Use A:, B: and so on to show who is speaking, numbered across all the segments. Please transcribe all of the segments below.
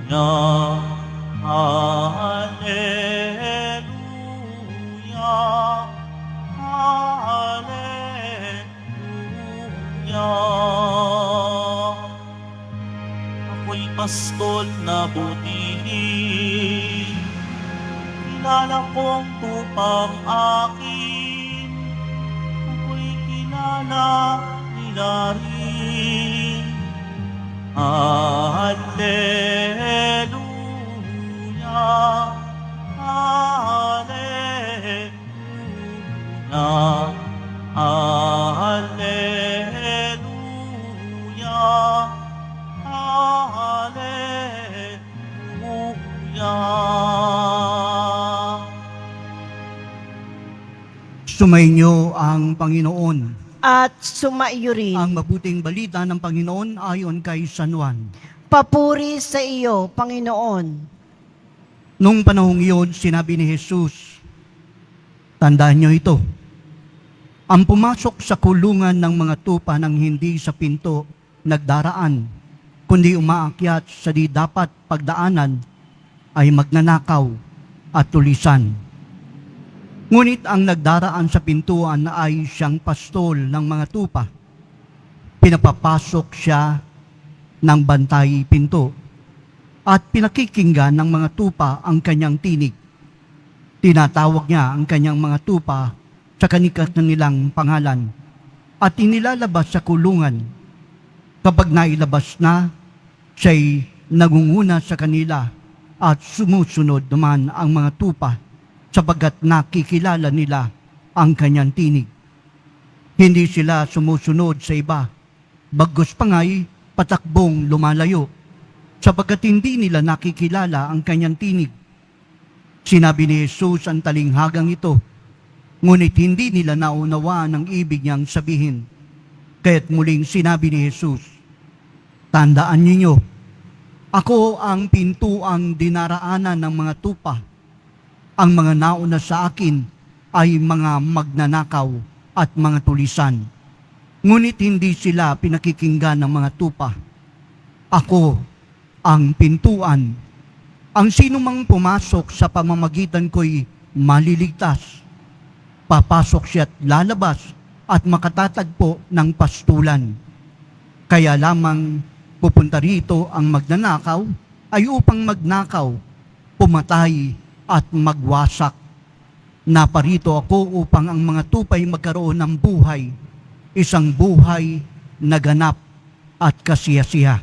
A: Hallelujah, Hallelujah. Ako'y pastol na butihin, kilala kong tupang akin, ako'y kilala nila rin. Hallelujah, Hallelujah, Hallelujah, Hallelujah.
B: Sumainyo ang Panginoon.
C: At sumaiyo rin.
B: Ang mabuting balita ng Panginoon ayon kay San Juan.
C: Papuri sa iyo, Panginoon.
B: Nung panahong iyon, sinabi ni Jesus, tandaan niyo ito, ang pumasok sa kulungan ng mga tupa ng hindi sa pinto nagdaraan, kundi umaakyat sa di dapat pagdaanan, ay magnanakaw at tulisan. Ngunit ang nagdaraan sa pintuan ay siyang pastol ng mga tupa. Pinapapasok siya ng bantay pinto at pinakikinggan ng mga tupa ang kanyang tinig. Tinatawag niya ang kanyang mga tupa sa kanilang pangalan at inilalabas sa kulungan. Kapag nailabas na, siya'y nangunguna sa kanila at sumusunod naman ang mga tupa sapagat nakikilala nila ang kanyang tinig. Hindi sila sumusunod sa iba, bagkus pa nga'y patakbong lumalayo, sapagat hindi nila nakikilala ang kanyang tinig. Sinabi ni Jesus ang talinghagang ito, ngunit hindi nila naunawaan ang ibig niyang sabihin. Kaya't muling sinabi ni Jesus, tandaan ninyo, ako ang pintuang dinaraanan ng mga tupa. Ang mga nauna sa akin ay mga magnanakaw at mga tulisan. Ngunit hindi sila pinakikinggan ng mga tupa. Ako ang pintuan. Ang sinumang pumasok sa pamamagitan ko'y maliligtas. Papasok siya at lalabas at makatatagpo ng pastulan. Kaya lamang pupunta rito ang magnanakaw ay upang magnakaw, pumatay, at magwasak. Naparito ako upang ang mga tupay magkaroon ng buhay, isang buhay na ganap at kasiyasiya.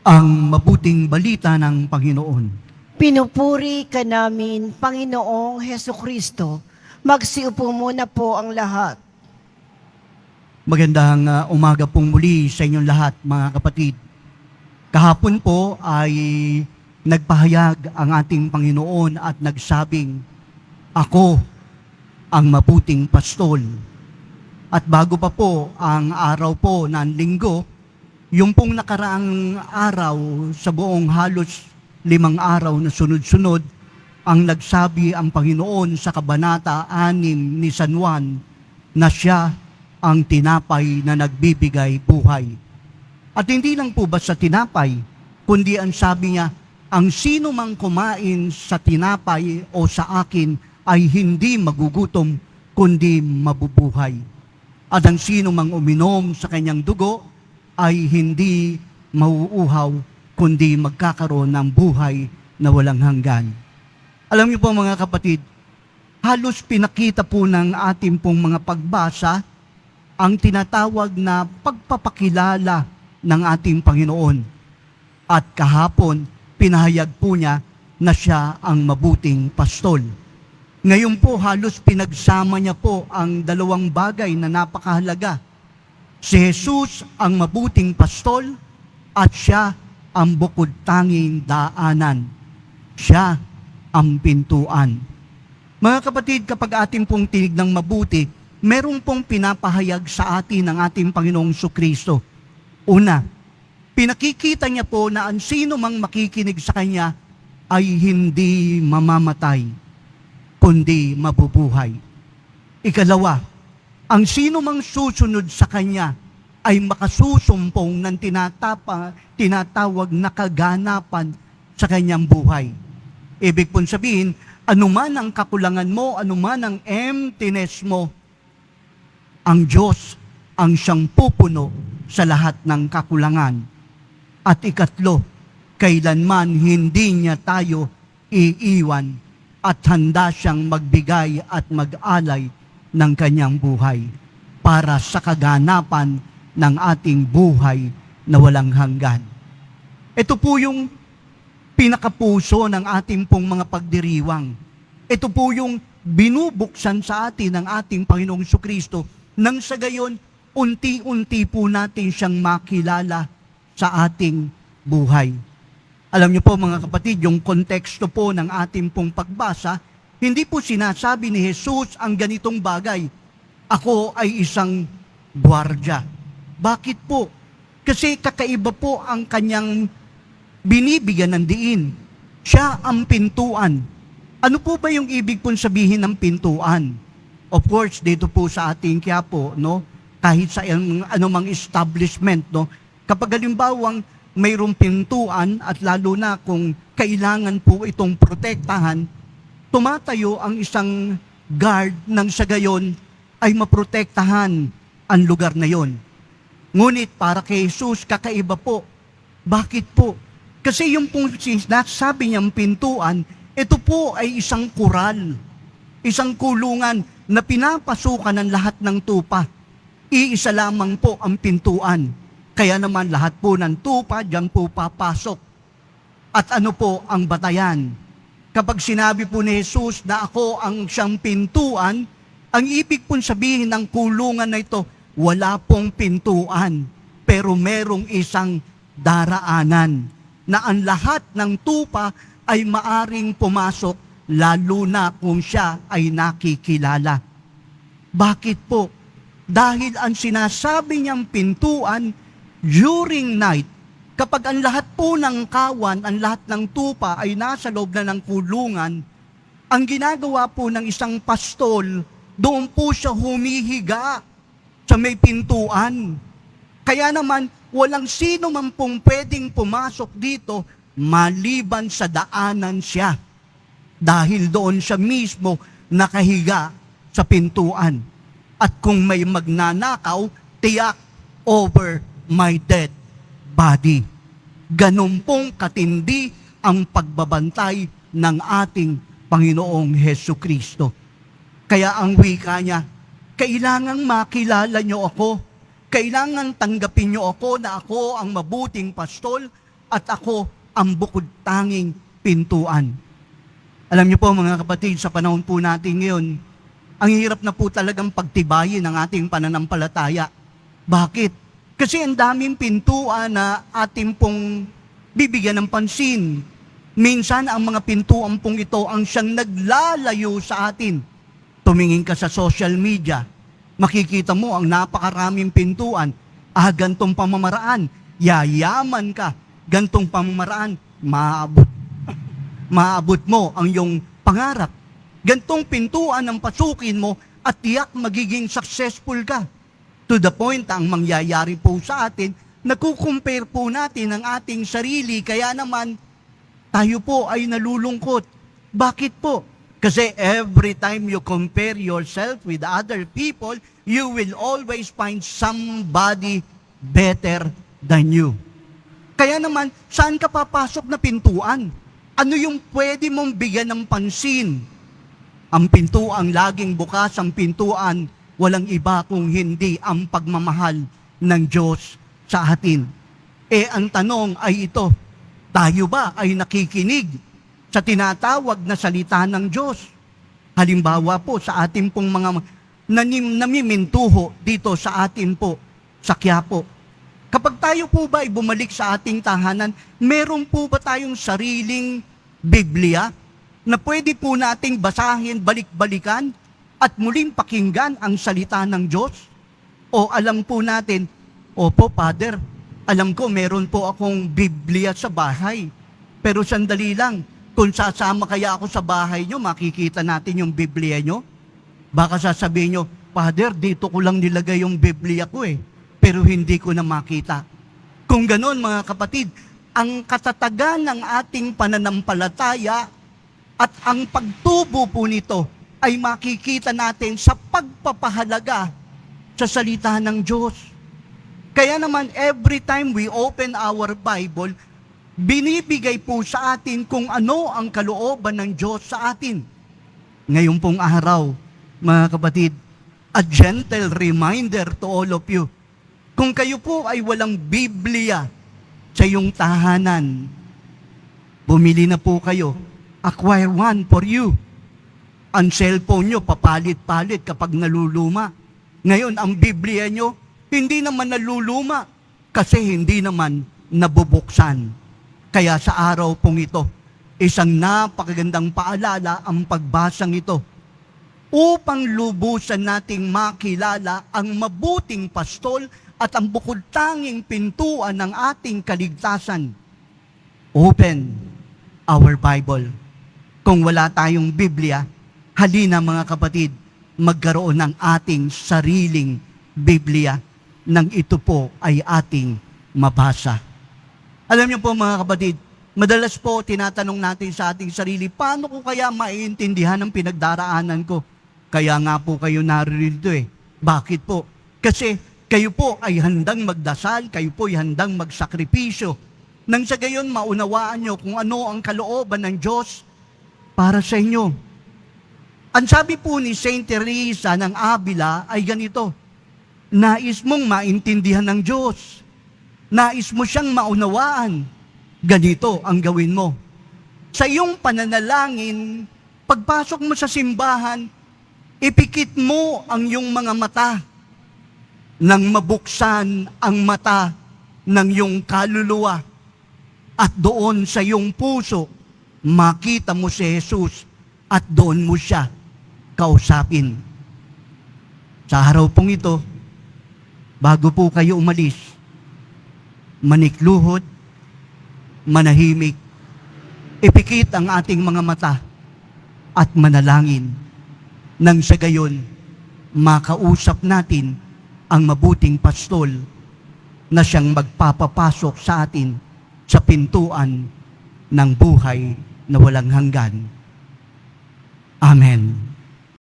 B: Ang mabuting balita ng Panginoon.
C: Pinupuri ka namin, Panginoong Hesukristo. Magsiupo muna po ang lahat.
B: Magandang umaga pong muli sa inyong lahat, mga kapatid. Kahapon po ay nagpahayag ang ating Panginoon at nagsabing, ako ang mabuting pastol. At bago pa po ang araw po ng linggo, yung pong nakaraang araw sa buong halos 5 araw na sunod-sunod, ang nagsabi ang Panginoon sa Kabanata 6 ni San Juan na siya ang tinapay na nagbibigay buhay. At hindi lang po basta tinapay, kundi ang sabi niya, ang sino mang kumain sa tinapay o sa akin ay hindi magugutom, kundi mabubuhay. At ang sino mang uminom sa kanyang dugo ay hindi mauuhaw, kundi magkakaroon ng buhay na walang hanggan. Alam niyo po mga kapatid, halos pinakita po ng ating pong mga pagbasa ang tinatawag na pagpapakilala ng ating Panginoon. At kahapon, pinahayag po niya na siya ang mabuting pastol. Ngayon po, halos pinagsama niya po ang dalawang bagay na napakahalaga. Si Jesus ang mabuting pastol at siya ang bukod tanging daanan. Siya ang pintuan. Mga kapatid, kapag ating pong tinignan mabuti, meron pong pinapahayag sa atin ng ating Panginoong Jesucristo. Una, pinakikita niya po na ang sino mang makikinig sa Kanya ay hindi mamamatay, kundi mabubuhay. Ikalawa, ang sino mang susunod sa Kanya ay makasusumpong ng tinatawag na kaganapan sa kanyang buhay. Ibig pong sabihin, anuman ang kakulangan mo, anuman ang emptiness mo, ang Diyos ang siyang pupuno sa lahat ng kakulangan. At ikatlo, kailanman hindi niya tayo iiwan at handa siyang magbigay at mag-alay ng kanyang buhay para sa kaganapan ng ating buhay na walang hanggan. Ito po yung pinakapuso ng ating pong mga pagdiriwang. Ito po yung binubuksan sa atin ng ating Panginoong Jesucristo nang sa gayon, unti-unti po natin siyang makilala sa ating buhay. Alam niyo po mga kapatid, yung konteksto po ng ating pong pagbasa, hindi po sinasabi ni Jesus ang ganitong bagay. Ako ay isang gwardya. Bakit po? Kasi kakaiba po ang kanyang binibigyan ng diin. Siya ang pintuan. Ano po ba yung ibig pong sabihin ng pintuan? Of course, dito po sa ating Quiapo, no? Kahit sa anumang establishment, no? Kapag halimbawang mayroong pintuan at lalo na kung kailangan po itong protektahan, tumatayo ang isang guard nang sa gayon ay maprotektahan ang lugar na yon. Ngunit para kay Jesus, kakaiba po. Bakit po? Kasi yung pong sinasabi niyang pintuan, ito po ay isang kural, isang kulungan na pinapasukan ng lahat ng tupa. Iisa lamang po ang pintuan. Kaya naman lahat po ng tupa diyan po papasok. At ano po ang batayan? Kapag sinabi po ni Jesus na ako ang siyang pintuan, ang ibig pong sabihin ng kulungan na ito, wala pong pintuan, pero merong isang daraanan na ang lahat ng tupa ay maaring pumasok, lalo na kung siya ay nakikilala. Bakit po? Dahil ang sinasabi niyang pintuan, during night, kapag ang lahat po ng kawan, ang lahat ng tupa ay nasa loob na ng kulungan, ang ginagawa po ng isang pastol, doon po siya humihiga sa may pintuan. Kaya naman, walang sino man pong pwedeng pumasok dito maliban sa daanan siya. Dahil doon siya mismo nakahiga sa pintuan. At kung may magnanakaw, tiyak over my dead body. Ganun pong katindi ang pagbabantay ng ating Panginoong Hesukristo. Kaya ang wika niya, kailangang makilala niyo ako. Kailangan tanggapin niyo ako na ako ang mabuting pastol at ako ang bukod tanging pintuan. Alam niyo po mga kapatid, sa panahon po natin ngayon, ang hirap na po talagang pagtibayin ang ating pananampalataya. Bakit? Kasi ang daming pintuan na ating pong bibigyan ng pansin. Minsan ang mga pintuan pong ito ang siyang naglalayo sa atin. Tumingin ka sa social media, makikita mo ang napakaraming pintuan. Gantong pamamaraan, yayaman ka. Gantong pamamaraan, maabot mo ang iyong pangarap. Gantong pintuan ang pasukin mo at tiyak magiging successful ka. To the point ang mangyayari po sa atin, nakukumpare po natin ang ating sarili, kaya naman tayo po ay nalulungkot. Bakit po? Kasi every time you compare yourself with other people, you will always find somebody better than you. Kaya naman, saan ka papasok na pintuan? Ano yung pwede mong bigyan ng pansin? Ang pintuan laging bukas, ang pintuan walang iba kung hindi ang pagmamahal ng Diyos sa atin. Ang tanong ay ito, tayo ba ay nakikinig sa tinatawag na salita ng Diyos? Halimbawa po sa ating pong mga namimintuho dito sa atin po, sa Quiapo. Kapag tayo po ba ay bumalik sa ating tahanan, meron po ba tayong sariling Biblia na pwede po nating basahin, balik-balikan at muling pakinggan ang salita ng Diyos? O alam po natin, opo, Father, alam ko meron po akong Biblia sa bahay. Pero sandali lang, Kung sasama kaya ako sa bahay nyo, makikita natin yung Biblia nyo. Baka sasabihin nyo, Father, dito ko lang nilagay yung Biblia ko pero hindi ko na makita. Kung ganon mga kapatid, ang katatagan ng ating pananampalataya at ang pagtubo po nito ay makikita natin sa pagpapahalaga sa salita ng Diyos. Kaya naman, every time we open our Bible, binibigay po sa atin kung ano ang kalooban ng Diyos sa atin. Ngayon pong araw, mga kapatid, a gentle reminder to all of you. Kung kayo po ay walang Biblia sa iyong tahanan, bumili na po kayo. Acquire one for you. Ang cellphone nyo, papalit-palit kapag naluluma. Ngayon, ang Biblia nyo, hindi naman naluluma kasi hindi naman nabubuksan. Kaya sa araw pong ito, isang napakagandang paalala ang pagbasang ito upang lubusan nating makilala ang mabuting pastol at ang bukod tanging pintuan ng ating kaligtasan. Open our Bible. Kung wala tayong Biblia, halina mga kapatid, magkaroon ng ating sariling Biblia nang ito po ay ating mabasa. Alam niyo po mga kapatid, madalas po tinatanong natin sa ating sarili, paano ko kaya maiintindihan ang pinagdaraanan ko? Kaya nga po kayo naririto Bakit po? Kasi kayo po ay handang magdasal, kayo po ay handang magsakripisyo. Nang sa gayon maunawaan nyo kung ano ang kalooban ng Diyos para sa inyo. Ang sabi po ni Saint Teresa ng Avila ay ganito, nais mong maintindihan ng Diyos. Nais mo siyang maunawaan. Ganito ang gawin mo. Sa iyong pananalangin, pagpasok mo sa simbahan, ipikit mo ang iyong mga mata nang mabuksan ang mata ng iyong kaluluwa. At doon sa iyong puso, makita mo si Jesus at doon mo siya kausapin. Sa araw pong ito, bago po kayo umalis, manikluhod, manahimik, ipikit ang ating mga mata at manalangin. Nang sa gayon, makausap natin ang mabuting pastol na siyang magpapapasok sa atin sa pintuan ng buhay na walang hanggan. Amen.